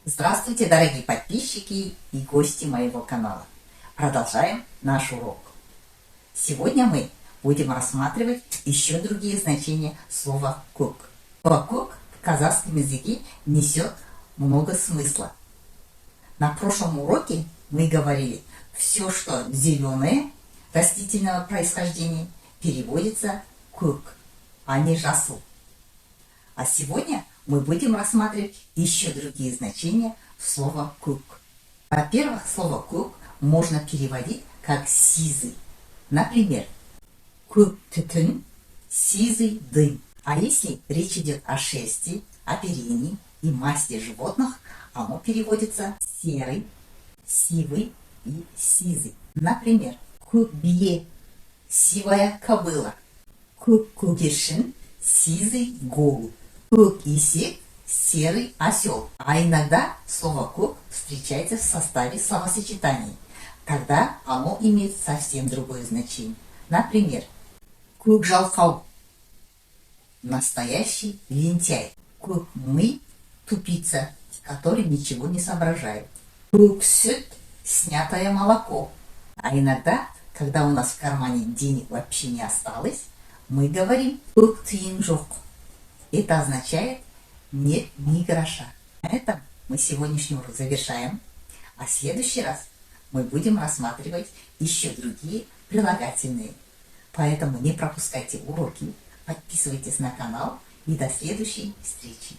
Здравствуйте, дорогие подписчики и гости моего канала. Продолжаем наш урок. Сегодня мы будем рассматривать еще другие значения слова «кук». Слово «кук» в казахском языке несет много смысла. На прошлом уроке мы говорили, все, что зеленое, растительного происхождения, переводится «кук», а не «жасыл». А сегодня мы будем рассматривать еще другие значения слова «кук». Во-первых, слово «кук» можно переводить как «сизый». Например, «кук түтін» – «сизый дым». А если речь идет о шерсти, оперении и масти животных, оно переводится «серый», «сивый» и «сизый». Например, «кук бие» – «сивая кобыла», «кук кугершин» – «сизый голубь». Кук исек – серый осел. А иногда слово кук встречается в составе словосочетаний. Тогда оно имеет совсем другое значение. Например, кук жалкау – настоящий лентяй. Кук мы – тупица, который ничего не соображает. Кук сют – снятое молоко. А иногда, когда у нас в кармане денег вообще не осталось, мы говорим кук тиын жоқ. Это означает «нет ни гроша». На этом мы сегодняшний урок завершаем. А в следующий раз мы будем рассматривать еще другие прилагательные. Поэтому не пропускайте уроки, подписывайтесь на канал и до следующей встречи.